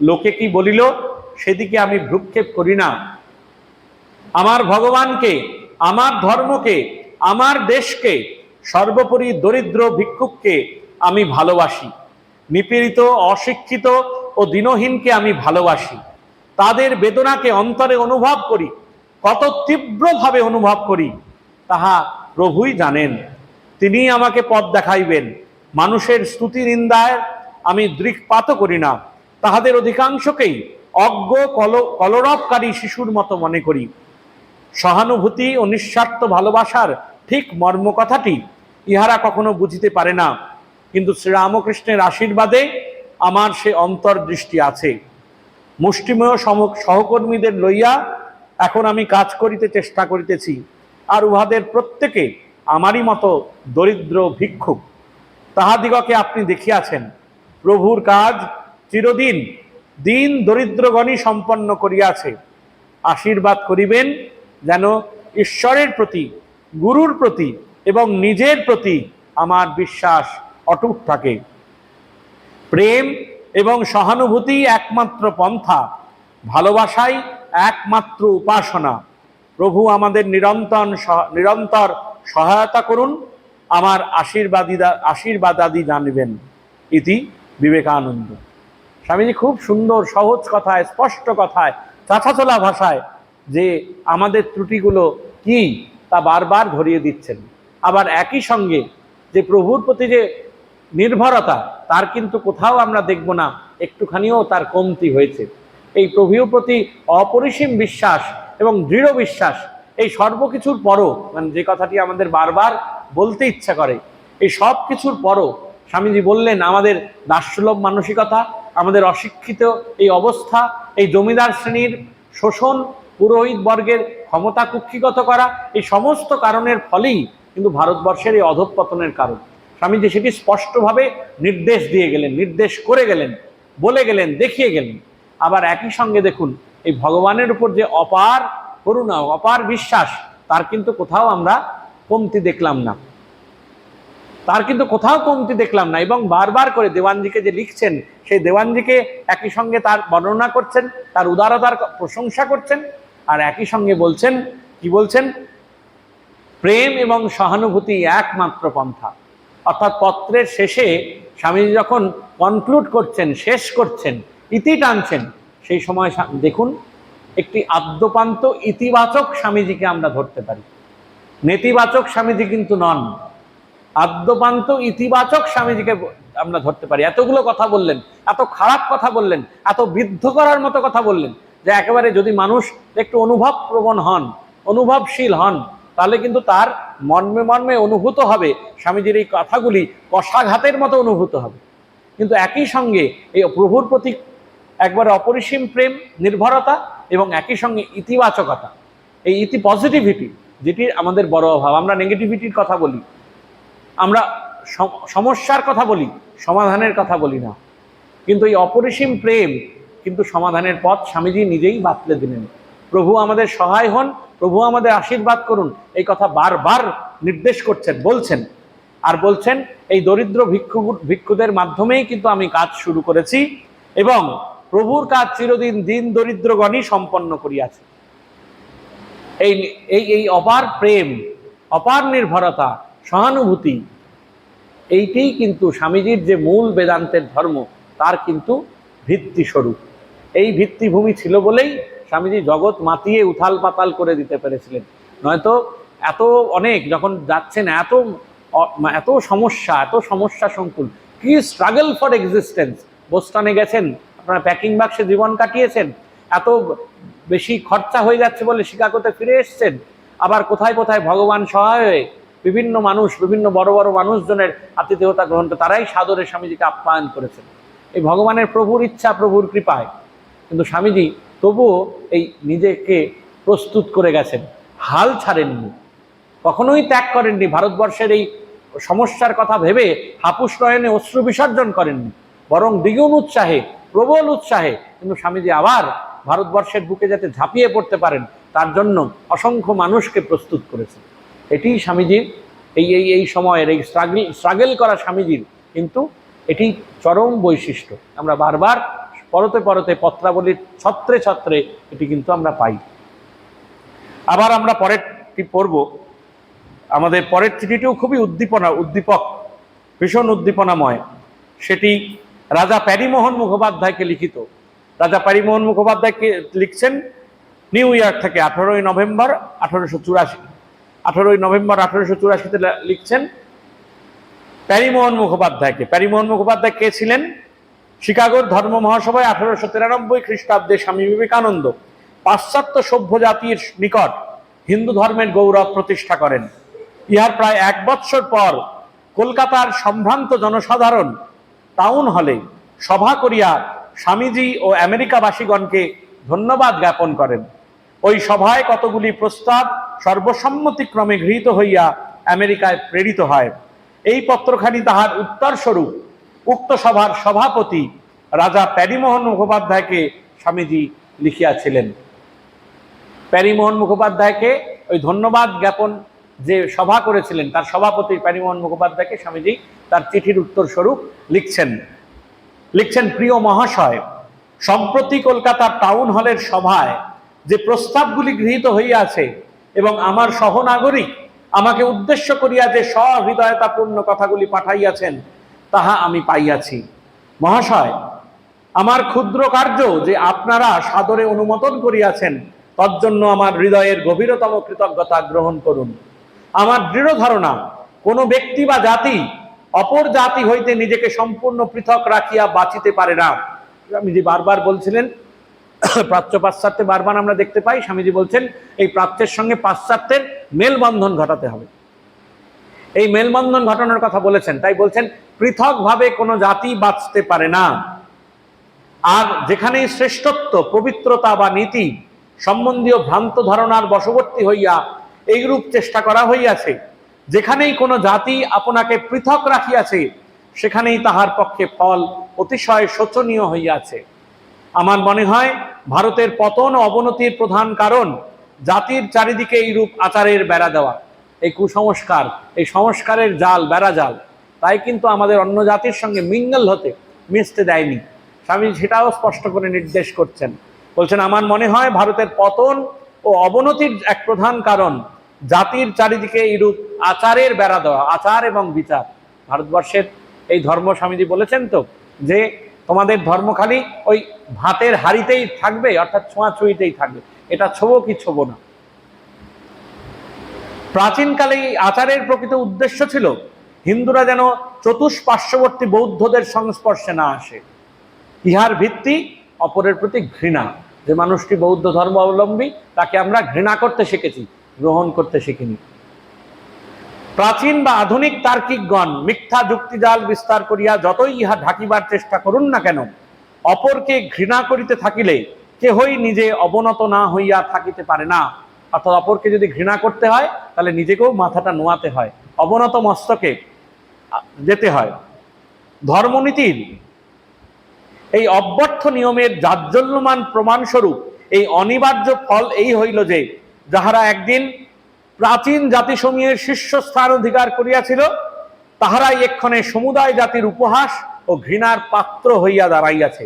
লোকে কি বলিল সেদিকে আমি ভ্রুক্ষেপ করি না। আমার ভগবানকে, আমার ধর্মকে, আমার দেশকে, সর্বোপরি দরিদ্র ভিক্ষুককে আমি ভালোবাসি। নিপীড়িত, অশিক্ষিত ও দীনহীনকে আমি ভালোবাসি। তাদের বেদনাকে অন্তরে অনুভব করি, কত তীব্রভাবে অনুভব করি তাহা প্রভুই জানেন। তিনি আমাকে পথ দেখাইবেন। মানুষের স্তুতি নিন্দায় আমি দৃকপাতও করি না, তাহাদের অধিকাংশকেই অজ্ঞ কলরবকারী শিশুর মতো মনে করি। সহানুভূতি ও নিঃস্বার্থ ভালোবাসার ঠিক মর্মকথাটি ইহারা কখনো বুঝিতে পারে না, কিন্তু শ্রীরামকৃষ্ণের আশীর্বাদে আমার সে অন্তর্দৃষ্টি আছে। মুষ্টিমেয় সহকর্মীদের লইয়া এখন আমি কাজ করিতে চেষ্টা করিতেছি, আর উহাদের প্রত্যেকে আমারই মতো দরিদ্র ভিক্ষুক। তাহাদিগকে আপনি দেখিয়াছেন। প্রভুর কাজ চিরদিন দিন দরিদ্রগণই সম্পন্ন করিয়াছে। আশীর্বাদ করিবেন যেন ঈশ্বরের প্রতি, গুরুর প্রতি এবং নিজের প্রতি আমার বিশ্বাস অটুট থাকে। প্রেম এবং সহানুভূতি একমাত্র পন্থা, ভালোবাসাই একমাত্র উপাসনা। প্রভু আমাদের নিরন্তর সহায়তা করুন। আমার আশীর্বাদাদি জানবেন। ইতি বিবেকানন্দ। স্বামীজি খুব সুন্দর সহজ কথায়, স্পষ্ট কথায়, চাঁচাচোলা ভাষায় যে আমাদের ত্রুটিগুলো কি তা বারবার ধরিয়ে দিচ্ছেন। আবার একই সঙ্গে যে প্রভুর প্রতি যে নির্ভরতা, তার কিন্তু কোথাও আমরা দেখব না একটুখানিও তার কমতি হয়েছে। এই প্রভুর প্রতি অপরিসীম বিশ্বাস এবং দৃঢ় বিশ্বাস, এই সর্বকিছুর পরও, মানে যে কথাটি আমাদের বারবার বলতে ইচ্ছা করে, এই সব কিছুর পরও স্বামীজি বললেন আমাদের দাসসুলভ মানসিকতা, আমাদের অশিক্ষিত এই অবস্থা, এই জমিদার শ্রেণীর শোষণ, পুরোহিত বর্গের ক্ষমতা কুক্ষিগত করা, এই সমস্ত কারণের ফলেই কিন্তু ভারতবর্ষের এই অধঃপতনের কারণ। স্বামীজি সেটি স্পষ্টভাবে নির্দেশ দিয়ে গেলেন, নির্দেশ করে গেলেন, বলে গেলেন, দেখিয়ে গেলেন। আবার একই সঙ্গে দেখুন এই ভগবানের উপর যে অপার করুণা, অপার বিশ্বাস, তার কিন্তু কোথাও আমরা কমতি দেখলাম না, তার কিন্তু কোথাও কমতি দেখলাম না। এবং বারবার করে দেওয়ানজিকে যে লিখছেন, সেই দেওয়ানজিকে একই সঙ্গে তার বর্ণনা করছেন, তার উদারতার প্রশংসা করছেন, আর একই সঙ্গে বলছেন, কি বলছেন, প্রেম এবং সহানুভূতি একমাত্র পন্থা। অর্থাৎ পত্রের শেষে স্বামীজি যখন কনক্লুড করছেন, শেষ করছেন, ইতি টানছেন, সেই সময় দেখুন একটি আদ্যপান্ত ইতিবাচক স্বামীজিকে আমরা ধরতে পারি। নেতিবাচক স্বামীজি কিন্তু নন, আদ্যপান্ত ইতিবাচক স্বামীজিকে আমরা ধরতে পারি। এতগুলো কথা বললেন, এত খারাপ কথা বললেন, এত বিদ্ধ করার মতো কথা বললেন, যে একেবারে যদি মানুষ একটু অনুভব প্রবণ হন, অনুভবশীল হন, তাহলে কিন্তু তার মর্মে মর্মে অনুভূত হবে স্বামীজির এই কথাগুলি, কষাঘাতের মতো অনুভূত হবে। কিন্তু একই সঙ্গে এই প্রভুর প্রতি একবারে অপরিসীম প্রেম, নির্ভরতা এবং একই সঙ্গে ইতিবাচকতা, এই পজিটিভিটি, যেটির আমাদের বড় অভাব। আমরা নেগেটিভিটির কথা বলি, আমরা সমস্যার কথা বলি, সমাধানের কথা বলি না। কিন্তু এই অপরিসীম প্রেম কিন্তু সমাধানের পথ স্বামীজি নিজেই বাতলে দিলেন। প্রভু আমাদের সহায় হন, প্রভু আমাদের আশীর্বাদ করুন, এই কথা বারবার নির্দেশ করছেন, বলছেন। আর বলছেন এই দরিদ্র ভিক্ষুদের মাধ্যমেই কিন্তু আমি কাজ শুরু করেছি, এবং প্রভুর কাজ চিরদিন দিন দরিদ্রগণই সম্পন্ন করিয়াছে। এই এই এই অপার প্রেম, অপার নির্ভরতা, সহানুভূতি, এইটাই কিন্তু স্বামীজির যে মূল বেদান্তের ধর্ম, তার কিন্তু ভিত্তি স্বরূপ। এই ভিত্তিভূমি ছিল বলেই স্বামীজি জগৎ মাতিয়ে উথাল পাতাল করে দিতে পেরেছিলেন। নয়তো এত অনেক যখন যাচ্ছেন, এত সমস্যা সংকুল, কি স্ট্রাগল ফর এক্সিস্টেন্স। বোস্টনে গেছেন, আপনারা প্যাকিং বাক্সে জীবন কাটিয়েছেন, এত বেশি খরচা হয়ে যাচ্ছে বলে শিকাগোতে ফিরে এসছেন। আবার কোথায় কোথায় ভগবান সহায় হয়ে বিভিন্ন মানুষ, বিভিন্ন বড় বড় মানুষজনের আতিথেয়তা গ্রহণ করে তারাই সাদরে স্বামীজিকে আপ্যায়ন করেছেন, এই ভগবানের প্রভুর ইচ্ছা, প্রভুর কৃপায়। কিন্তু স্বামীজি তবুও এই নিজেকে প্রস্তুত করে গেছেন, হাল ছাড়েননি, কখনোই ত্যাগ করেননি। ভারতবর্ষের এই সমস্যার কথা ভেবে হাপুস নয়নে অশ্রু বিসর্জন করেননি, বরং দ্বিগুণ উৎসাহে, প্রবল উৎসাহে কিন্তু স্বামীজি আবার ভারতবর্ষের বুকে যাতে ঝাঁপিয়ে পড়তে পারেন, তার জন্য অসংখ্য মানুষকে প্রস্তুত করেছেন। এটি স্বামীজির এই সময়ের এই স্ট্রাগল করা স্বামীজির কিন্তু এটি চরম বৈশিষ্ট্য। আমরা বারবার পরতে পরতে পত্রাবলীর ছত্রে ছত্রে এটি কিন্তু আমরা পাই। আবার আমরা পরেরটি পড়ব। আমাদের পরের চিঠিটিও খুবই উদ্দীপক, ভীষণ উদ্দীপনাময়। সেটি রাজা প্যারিমোহন মুখোপাধ্যায়কে লিখিত। রাজা প্যারিমোহন মুখোপাধ্যায়কে লিখছেন নিউ ইয়র্ক থেকে 18ই নভেম্বর 1884। 18ই নভেম্বর 1884-তে লিখছেন প্যারিমোহন মুখোপাধ্যায়কে। প্যারিমোহন মুখোপাধ্যায় কে ছিলেন? শিকাগোর ধর্ম মহাসভায় 1893 খ্রিস্টাব্দে স্বামী বিবেকানন্দ পাশ্চাত্য সভ্য জাতির নিকট হিন্দু ধর্মের গৌরব প্রতিষ্ঠা করেন। ইহার প্রায় 1 বৎসর পর কলকাতার সম্ভ্রান্ত জনসাধারণ টাউন হলে সভা করিয়া স্বামীজি ও আমেরিকাবাসীগণকে ধন্যবাদ জ্ঞাপন করেন। ওই সভায় কতগুলি প্রস্তাব সর্বসম্মতিক্রমে গৃহীত হইয়া আমেরিকায় প্রেরিত হয়। এই পত্রখানি তাহার উত্তরস্বরূপ উক্ত সভার সভাপতি রাজা প্যারিমোহন মুখোপাধ্যায়কে স্বামীজি লিখিয়াছিলেন। প্যারিমোহন মুখোপাধ্যায়কে ওই ধন্যবাদ জ্ঞাপন যে সভা করেছিলেন, তার সভাপতি প্যারিমোহন মুখোপাধ্যায়কে স্বামীজি তার চিঠির উত্তরস্বরূপ লিখছেন প্রিয় মহাশয়, সম্প্রতি কলকাতার টাউন হলের সভায় যে প্রস্তাবগুলি গৃহীত হইয়াছে এবং আমার সহনাগরিক আমাকে উদ্দেশ্য করিয়া যে সহৃদয়তাপূর্ণ কথাগুলি পাঠাইয়াছেন, তাহা আমি পাইয়াছি। মহাশয়, আমার ক্ষুদ্র কার্য যে আপনারা সাদরে অনুমোদন করিয়াছেন, তজ্জন্য আমার হৃদয়ের গভীরতম কৃতজ্ঞতা গ্রহণ করুন। আমার দৃঢ় ধারণা, কোনো ব্যক্তি বা জাতি অপর জাতি হইতে নিজেকে সম্পূর্ণ পৃথক রাখিয়া বাঁচিতে পারে না। স্বামীজি বারবার বলছিলেন, প্রাচ্য পাশ্চাত্যে বারবার আমরা দেখতে পাই স্বামীজি বলছেন এই প্রাচ্যের সঙ্গে পাশ্চাত্যের মেলবন্ধন ঘটাতে হবে। এই মেলবন্ধন ঘটানোর কথা বলেছেন, তাই বলছেন পৃথকভাবে কোনো জাতি বাঁচতে পারে না। আর যেখানেই শ্রেষ্ঠত্ব, পবিত্রতা বা নীতি সম্বন্ধীয় ভ্রান্ত ধারণার বশবর্তী হইয়া এইরূপ চেষ্টা করা হইয়াছে, যেখানেই কোনো জাতি আপনাকে পৃথক রাখিয়াছে, সেখানেই তাহার পক্ষে ফল অতিশয় শোচনীয় হইয়াছে। আমার মনে হয় ভারতের পতন ও অবনতির প্রধান কারণ জাতির চারিদিকে এইরূপ আচারের বেড়া দেওয়া। এই কুসংস্কার, এই সংস্কারের জাল, বেড়া জাল, তাই কিন্তু আমাদের অন্য জাতির সঙ্গে মিঙ্গল হতে, মিশতে দেয়নি। স্বামী সেটাও স্পষ্ট করে নির্দেশ করছেন, বলছেন আমার মনে হয় ভারতের পতন ও অবনতির এক প্রধান কারণ জাতির চারিদিকে এইরূপ আচারের বেড়া দেওয়া, আচার এবং বিচার। ভারতবর্ষের এই ধর্ম, স্বামীজি বলেছেন তো যে তোমাদের ধর্ম খালি ওই ভাতের হাড়িতেই থাকবে, অর্থাৎ ছোঁয়াছুঁইতেই থাকবে, এটা ছোবো কি ছোবো না। প্রাচীনকালে এই আচারের প্রকৃত উদ্দেশ্য ছিল হিন্দুরা যেন চতুষ্পার্শ্ববর্তী বৌদ্ধদের সংস্পর্শে না আসে। ইহার ভিত্তি অপরের প্রতি ঘৃণা। যে মানুষটি বৌদ্ধ ধর্ম অবলম্বী তাকে আমরা ঘৃণা করতে শিখেছি, গ্রহণ করতে শিখিনি। প্রাচীন বা আধুনিক তার্কিকগণ মিথ্যা যুক্তিজাল বিস্তার করিয়া যতই ইহা ঢাকিবার চেষ্টা করুন না কেন, অপরকে ঘৃণা করিতে থাকিলে কেহই নিজে অবনত না হইয়া থাকিতে পারে না। অর্থাৎ অপরকে যদি ঘৃণা করতে হয় তাহলে নিজেকেও মাথাটা নোয়াতে হয়, অবনত মস্তকে যেতে হয়। ধর্মনীতির এই অব্যর্থ নিয়মের জাজ্জল্যমান প্রমাণস্বরূপ এই অনিবার্য ফল এই হইল যে যাহারা একদিন প্রাচীন জাতিসমূহের শীর্ষস্থান অধিকার করিয়াছিল তাহারাই এক্ষণে সমুদায় জাতির উপহাস ও ঘৃণার পাত্র হইয়া দাঁড়াইয়াছে।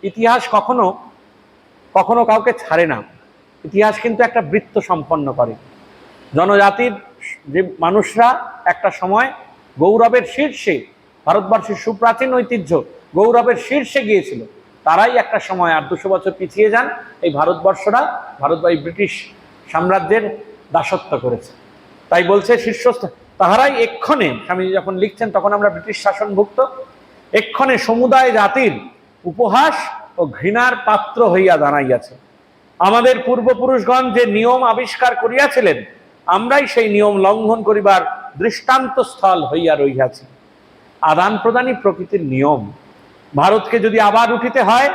ইতিহাস কখনো কখনো কাউকে ছাড়ে না। ইতিহাস কিন্তু একটা বৃত্ত সম্পন্ন করে। জনজাতির যে মানুষরা একটা সময় গৌরবের শীর্ষে, ভারতবর্ষের সুপ্রাচীন ঐতিহ্য গৌরবের শীর্ষে গিয়েছিল, তারাই একটা সময় 800 বছর পিছিয়ে যান এই ভারতবর্ষরা এই ব্রিটিশ সাম্রাজ্যের দাসত্ব করেছে। তাই বলছে শীর্ষস্থান তাহারাই এক্ষণে, স্বামীজি যখন লিখছেন তখন আমরা ব্রিটিশ শাসনভুক্ত, এক্ষণে সমুদায় জাতির উপহাস ও ঘৃণার পাত্র হইয়া দাঁড়াইয়াছে। আমাদের পূর্বপুরুষগণ যে নিয়ম আবিষ্কার করিয়াছিলেন আমরাই সেই নিয়ম লঙ্ঘন করিবার দৃষ্টান্ত স্থল হইয়া রহিয়াছি। আদান প্রদানই প্রকৃতির নিয়ম। ভারতকে যদি আবার উঠিতে হয়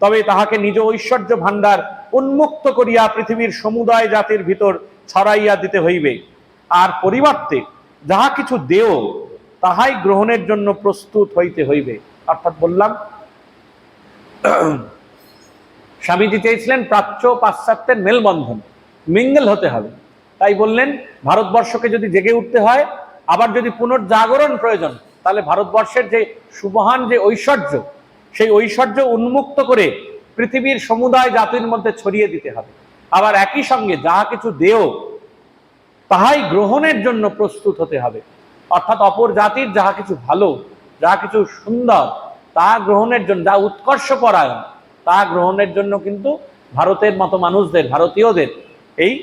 তবে তাহাকে নিজ ঐশ্বর্য ভাণ্ডার উন্মুক্ত করিয়া পৃথিবীর সমুদায় জাতির ভিতর ছড়াইয়া দিতে হইবে। আর পরিবর্তে যাহা কিছু দেও তাহাই গ্রহণের জন্য প্রস্তুত হইতে হইবে। অর্থাৎ বললাম স্বামীজি চেয়েছিলেন প্রাচ্য পাশ্চাত্যের মেলবন্ধন, মিঙ্গল হতে হবে। তাই বললেন ভারতবর্ষকে যদি জেগে উঠতে হয়, আবার যদি পুনর্জাগরণ প্রয়োজন, তাহলে ভারতবর্ষের যে সুমহান যে ঐশ্বর্য, সেই ঐশ্বর্য উন্মুক্ত করে পৃথিবীর সমুদায় জাতির মধ্যে ছড়িয়ে দিতে হবে। আবার একই সঙ্গে যাহা কিছু দেও তাহাই গ্রহণের জন্য প্রস্তুত হতে হবে। অর্থাৎ অপর জাতির যাহা কিছু ভালো, যাহা কিছু সুন্দর, তা গ্রহণের জন্য, যা উৎকর্ষ পরায়ণ, তা গ্রহণের জন্য কিন্তু ভারতের মতো মানুষদের, ভারতীয়দের এই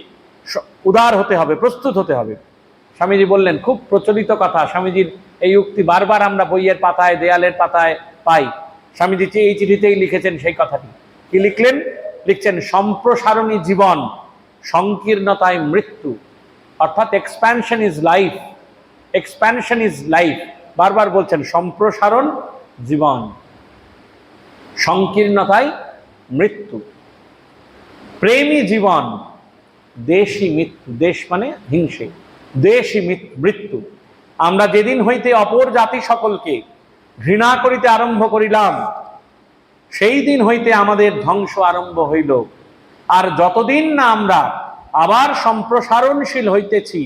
উদার হতে হবে, প্রস্তুত হতে হবে। স্বামীজি বললেন, খুব প্রচলিত কথা, স্বামীজির এই উক্তি বারবার আমরা বইয়ের পাতায়, দেয়ালের পাতায় পাই। স্বামীজি এই চিঠিতেই লিখেছেন সেই কথাটি। কি লিখলেন? লিখছেন সম্প্রসারণী জীবন, সংকীর্ণতায় মৃত্যু। অর্থাৎ expansion is life, expansion is life. বারবার বলছেন সম্প্রসারণ জীবন, সংকীর্ণতায় মৃত্যু। প্রেমী জীবন, দেশই মৃত্যু। দেশ মানে হিংসে, দেশই মৃত্যু। আমরা যেদিন হইতে অপর জাতি সকলকে ঘৃণা করিতে আরম্ভ করিলাম সেই দিন হইতে আমাদের ধ্বংস আরম্ভ হইল। আর যতদিন না আমরা আবার সম্প্রসারণশীল হইতেছি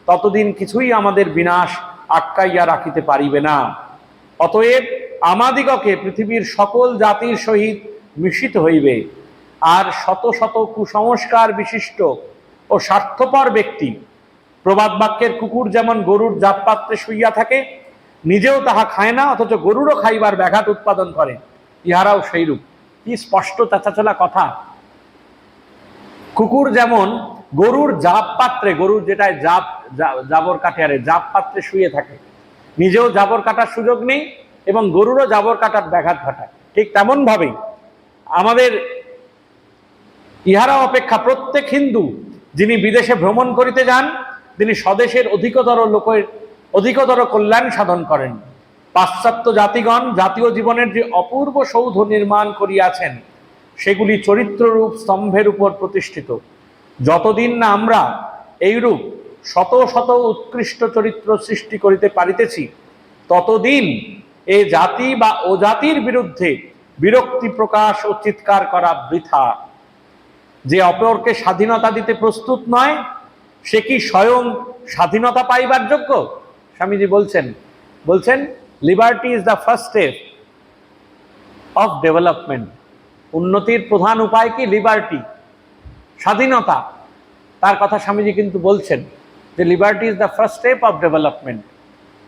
ততদিন কিছুই আমাদের বিনাশ আটকাইয়া রাখিতে পারিবে না। অতএব আমাদিগকে পৃথিবীর সকল জাতির সহিত মিশিত হইবে। আর শত শত কুসংস্কার বিশিষ্ট ও স্বার্থপর ব্যক্তি, প্রবাদ বাক্যের কুকুর যেমন গরুর জাত পাত্রে শুইয়া থাকে, নিজেও তাহা খায় না অথচ গরুরও খাইবার ব্যাঘাত উৎপাদন করে, ইহারাও সেইরূপ। কি স্পষ্ট চাচাচলা কথা! কুকুর যেমন গরুর জাপ পাত্রে, গরুর যেটায় জাবর কাটে, আরে জাপ পাত্রে শুয়ে থাকে, নিজেও জাবর কাটার সুযোগ নেই এবং গরুরও জাবর কাটার ব্যাঘাত ঘটায়, ঠিক তেমন ভাবেই আমাদের ইহারা অপেক্ষা প্রত্যেক হিন্দু যিনি বিদেশে ভ্রমণ করিতে যান তিনি স্বদেশের অধিকতর কল্যাণ সাধন করেন। পাশ্চাত্য জাতিগণ জাতীয় জীবনের যে অপূর্ব সৌধ নির্মাণ করিয়াছেন সেগুলি চরিত্ররূপ স্তম্ভের উপর প্রতিষ্ঠিত। যতদিন না আমরা এইরূপ শত শত উৎকৃষ্ট চরিত্র সৃষ্টি করিতে পারিতেছি ততদিন এ জাতি বা ও জাতির বিরুদ্ধে বিরক্তি প্রকাশ ও চিৎকার করা বৃথা। যে অপরকে স্বাধীনতা দিতে প্রস্তুত নয় সে কি স্বয়ং স্বাধীনতা পাইবার যোগ্য? স্বামীজি বলছেন liberty is the first step of development. উন্নতির প্রধান উপায় কি? লিবার্টি, স্বাধীনতা। তার কথা স্বামীজি কিন্তু বলছেন যে liberty is the first step of development.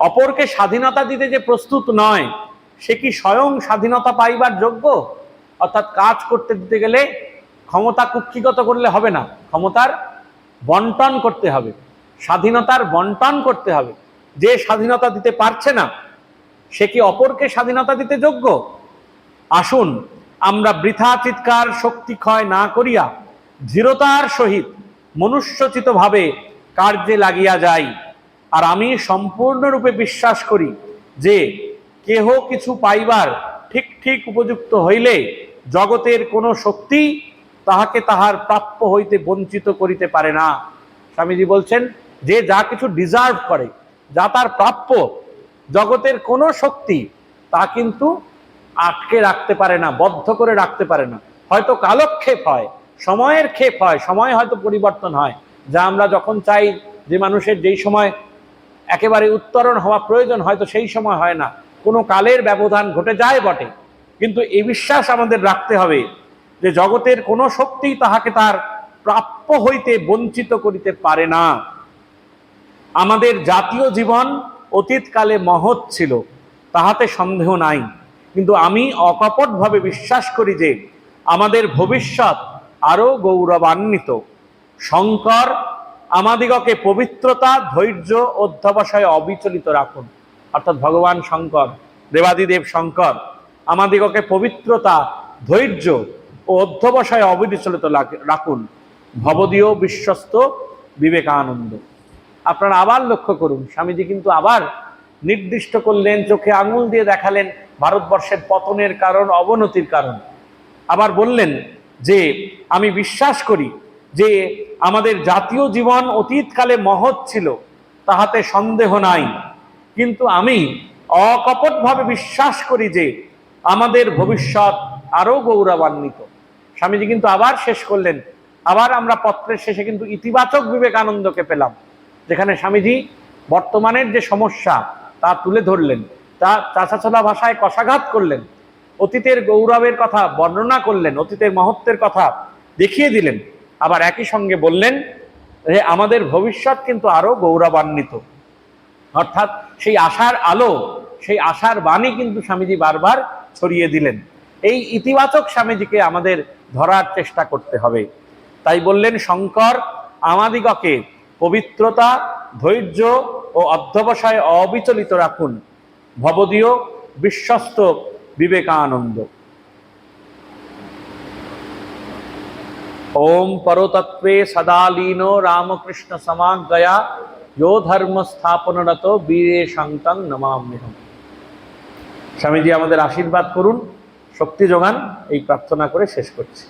অপরকে স্বাধীনতা দিতে যে প্রস্তুত নয়, সে কি স্বয়ং স্বাধীনতা পাইবার যোগ্য? অর্থাৎ কাজ করতে দিতে গেলে ক্ষমতা কুক্ষিগত করলে হবে না, ক্ষমতার বন্টন করতে হবে, স্বাধীনতার বন্টন করতে হবে। যে স্বাধীনতা দিতে পারছে না, সে কি অপরকে স্বাধীনতা দিতে যোগ্য? আসুন আমরা বৃথা চিৎকার শক্তি ক্ষয় না করিয়া ধীরতার সহিত মনুষ্যচিতভাবে কার্যে লাগিয়া যাই। আর আমি সম্পূর্ণরূপে বিশ্বাস করি যে কেহ কিছু পাইবার ঠিক ঠিক উপযুক্ত হইলে জগতের কোনো শক্তি তাহাকে তাহার প্রাপ্য হইতে বঞ্চিত করিতে পারে না। স্বামীজি বলছেন যে যা কিছু ডিজার্ভ করে, যা তার প্রাপ্য, জগতের কোনো শক্তি তা কিন্তু আটকে রাখতে পারে না, বদ্ধ করে রাখতে পারে না। হয়তো কালক্ষেপ হয়, সময়ের ক্ষেপ হয়, সময় হয়তো পরিবর্তন হয়, যা আমরা যখন চাই যে মানুষের যেই সময় একেবারে উত্তরণ হওয়া প্রয়োজন হয়তো সেই সময় হয় না, কোনো কালের ব্যবধান ঘটে যায় বটে, কিন্তু এই বিশ্বাস আমাদের রাখতে হবে যে জগতের কোনো শক্তি তাহাকে তার প্রাপ্য হইতে বঞ্চিত করিতে পারে না। আমাদের জাতীয় জীবন অতীতকালে মহৎ ছিল, তাহাতে সন্দেহ নাই, কিন্তু আমি অকপটভাবে বিশ্বাস করি যে আমাদের ভবিষ্যৎ আরো গৌরবান্বিত। শঙ্কর আমাদিগকে পবিত্রতা, ধৈর্য, অধ্যবসায়ে অবিচলিত রাখুন। অর্থাৎ ভগবান শঙ্কর, দেবাদিদেব শঙ্কর আমাদিগকে পবিত্রতা, ধৈর্য ও অধ্যবসায়ে অবিচলিত রাখুন। ভবদীয় বিশ্বস্ত বিবেকানন্দ। আপনারা আবার লক্ষ্য করুন, স্বামীজি কিন্তু আবার নির্দিষ্ট করলেন, চোখে আঙুল দিয়ে দেখালেন ভারতবর্ষের পতনের কারণ, অবনতির কারণ। আবার বললেন যে আমি বিশ্বাস করি যে আমাদের জাতীয় জীবন অতীতকালে মহৎ ছিল, তাহাতে সন্দেহ নাই, কিন্তু আমি অকপটভাবে বিশ্বাস করি যে আমাদের ভবিষ্যৎ আরো গৌরবান্বিত। স্বামীজি কিন্তু আবার শেষ করলেন, আবার আমরা পত্রের শেষে কিন্তু ইতিবাচক বিবেকানন্দকে পেলাম, যেখানে স্বামীজি বর্তমানের যে সমস্যা তা তুলে ধরলেন, তা চাচাছোলা ভাষায় কষাঘাত করলেন, অতীতের গৌরবের কথা বর্ণনা করলেন, অতীতের মহত্বের কথা দেখিয়ে দিলেন। আবার একই সঙ্গে বললেন যে আমাদের ভবিষ্যৎ কিন্তু আরো গৌরবান্বিত। অর্থাৎ সেই আশার আলো, সেই আশার বাণী কিন্তু স্বামীজি বারবার ছড়িয়ে দিলেন। এই ইতিবাচক স্বামীজিকে আমাদের ধরার চেষ্টা করতে হবে। তাই বললেন শঙ্কর আমাদিগকে পবিত্রতা, ধৈর্য ও অধ্যবসায়ে অবিচলিত রাখুন। ভবদীয় বিশ্বস্ত বিবেকানন্দ। ओम परतत्वे सदा लीनो रामकृष्ण समाज्ञया यो धर्म स्थापनरतो वीरे शंकं नमाम्यहम्। স্বামীজি আমাদের আশীর্বাদ করুন, শক্তি যোগান, এই প্রার্থনা করে শেষ করছি।